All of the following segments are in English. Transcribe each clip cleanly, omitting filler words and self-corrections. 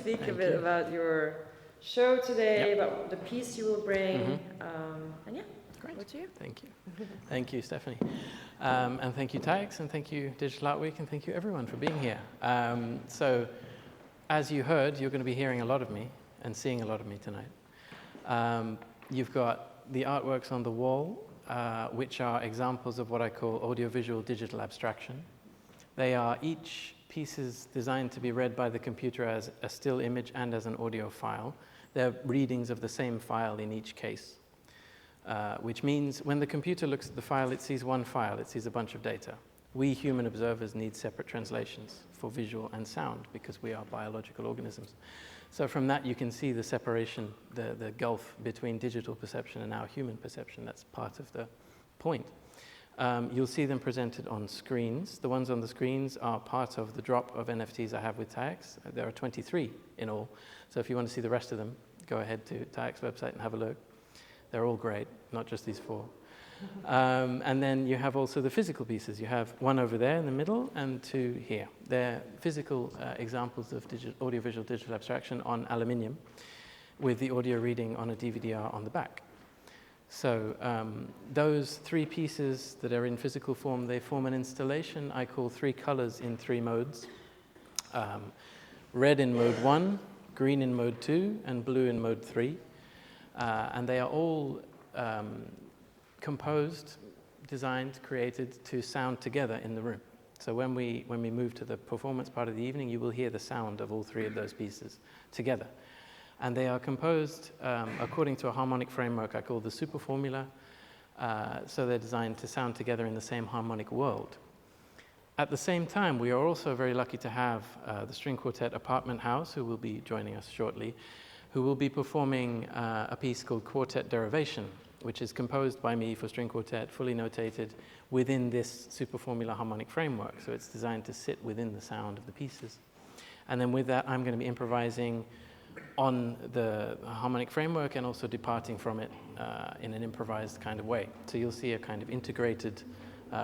speak a bit about your show today, about the piece you will bring, and yeah, great. Over to you. Thank you. Thank you, Stephanie. And thank you, TAEX, and thank you, Digital Art Week, and thank you, everyone, for being here. So, as you heard, you're going to be hearing a lot of me and seeing a lot of me tonight. You've got the artworks on the wall, which are examples of what I call audiovisual digital abstraction. They are each pieces designed to be read by the computer as a still image and as an audio file. They're readings of the same file in each case, which means when the computer looks at the file, it sees one file, it sees a bunch of data. We human observers need separate translations for visual and sound because we are biological organisms. So from that, you can see the separation, the gulf between digital perception and our human perception. That's part of the point. You'll see them presented on screens. The ones on the screens are part of the drop of NFTs I have with TAEX. There are 23 in all. So if you want to see the rest of them, go ahead to TAEX website and have a look. They're all great, not just these 4. And then you have also the physical pieces. You have one over there in the middle and 2 here. They're physical examples of audiovisual digital abstraction on aluminium with the audio reading on a DVD-R on the back. So those 3 pieces that are in physical form, they form an installation I call 3 colors in 3 modes. Red in mode 1, green in mode 2, and blue in mode 3. And they are all composed, designed, created to sound together in the room. So when we move to the performance part of the evening, you will hear the sound of all 3 of those pieces together. And they are composed according to a harmonic framework I call the Superformula. So they're designed to sound together in the same harmonic world. At the same time, we are also very lucky to have the string quartet Apartment House, who will be joining us shortly, who will be performing a piece called Quartet Derivation, which is composed by me for string quartet, fully notated within this Superformula harmonic framework. So it's designed to sit within the sound of the pieces. And then with that, I'm going to be improvising on the harmonic framework and also departing from it in an improvised kind of way. So you'll see a kind of integrated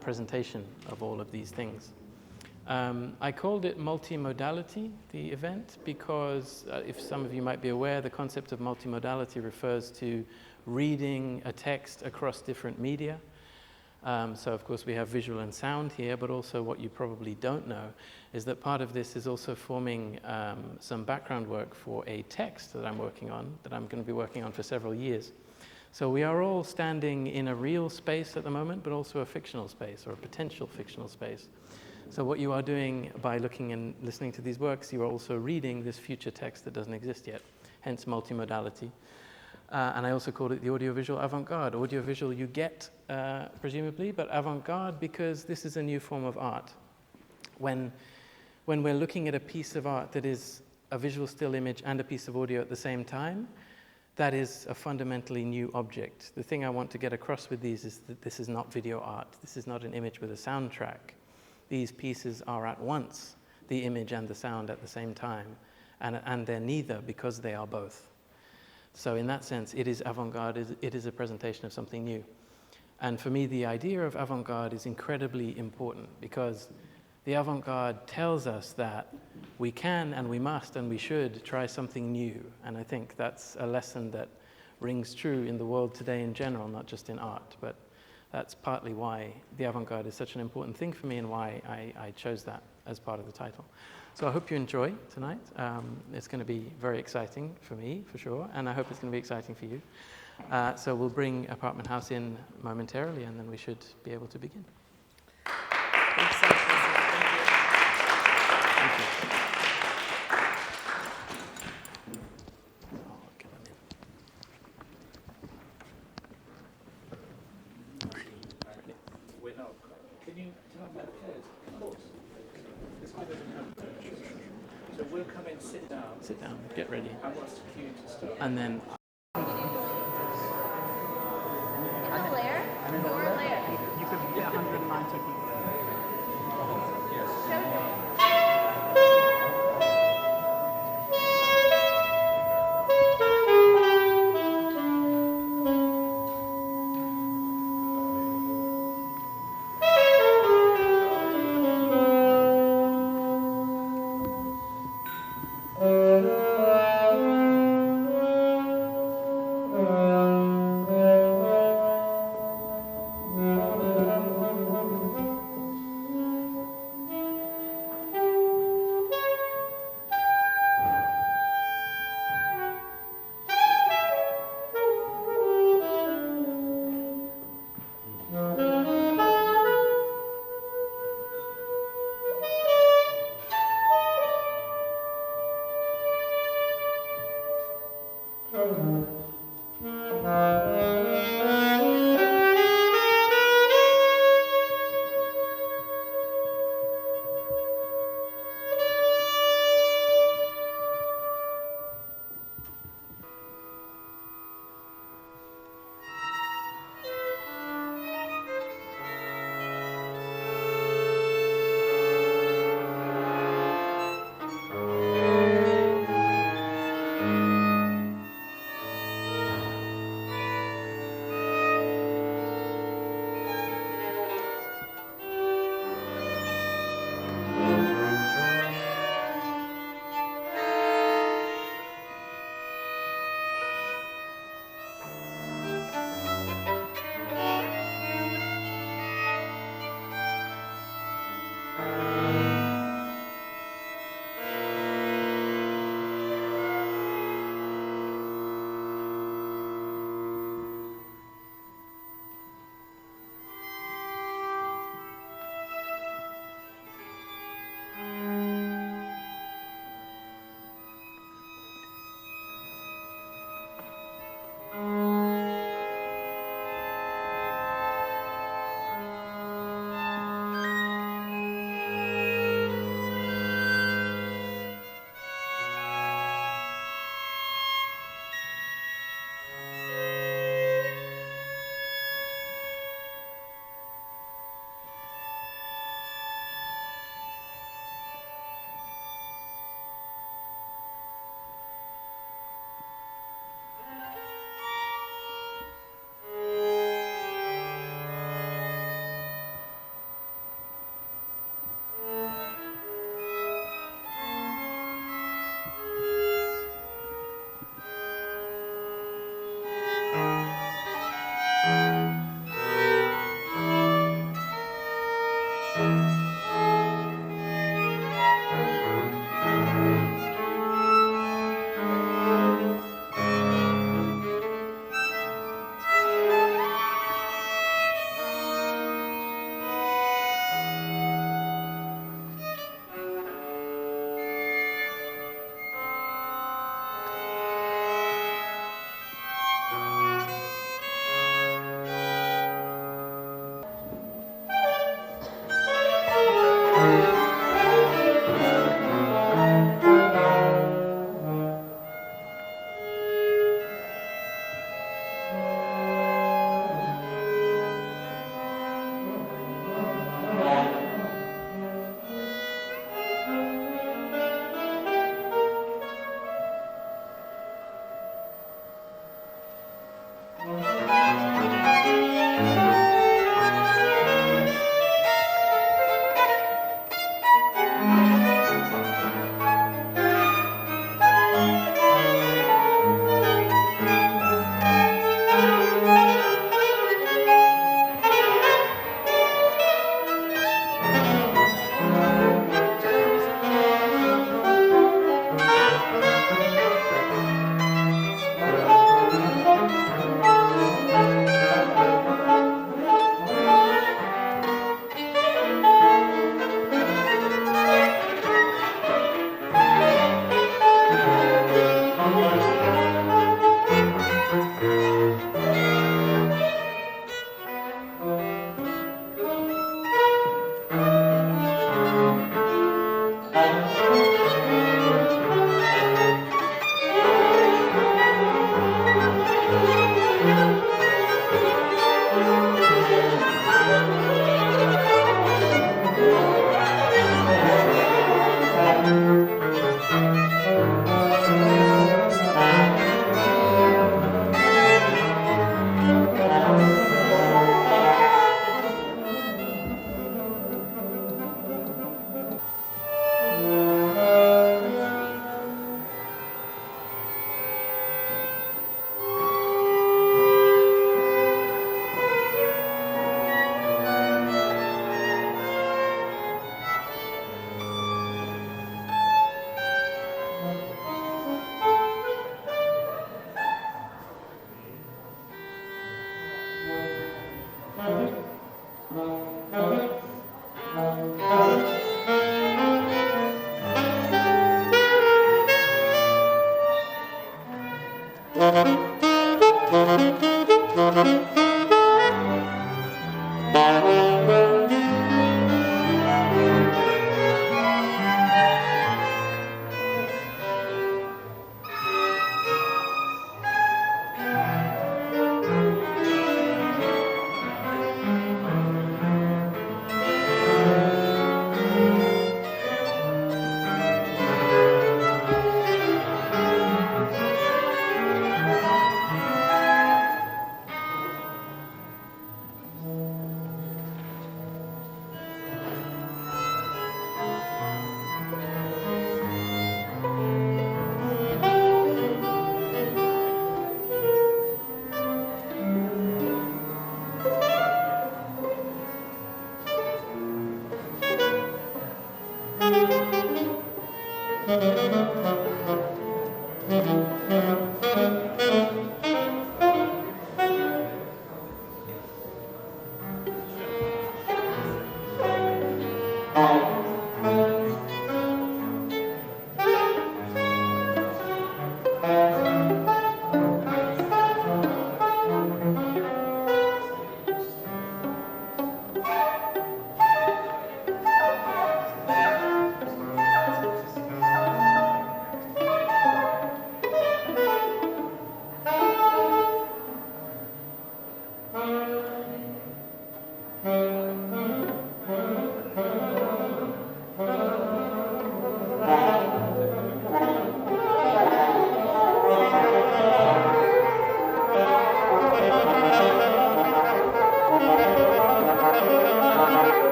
presentation of all of these things. I called it Multimodality, the event, because if some of you might be aware, the concept of multimodality refers to reading a text across different media. So of course we have visual and sound here, but also what you probably don't know is that part of this is also forming some background work for a text that I'm working on, that I'm going to be working on for several years. So we are all standing in a real space at the moment, but also a fictional space, or a potential fictional space. So what you are doing by looking and listening to these works, you are also reading this future text that doesn't exist yet, hence multimodality. And I also called it the audiovisual avant-garde. Audiovisual you get, presumably, but avant-garde because this is a new form of art. When we're looking at a piece of art that is a visual still image and a piece of audio at the same time, that is a fundamentally new object. The thing I want to get across with these is that this is not video art. This is not an image with a soundtrack. These pieces are at once the image and the sound at the same time, and they're neither because they are both. So in that sense, it is avant-garde, it is a presentation of something new. And for me, the idea of avant-garde is incredibly important because the avant-garde tells us that we can and we must and we should try something new. And I think that's a lesson that rings true in the world today in general, not just in art. But that's partly why the avant-garde is such an important thing for me and why I chose that as part of the title. So I hope you enjoy tonight. It's going to be very exciting for me, for sure, and I hope it's going to be exciting for you. So we'll bring Apartment House in momentarily, and then we should be able to begin. Thanks so much. Thank you. Can you tell me about the chairs? Of course. This one doesn't have so we'll come in, sit down. Sit down, get ready. And what's the cue to start? And then In the layer? Lower layer. You could get 190 people.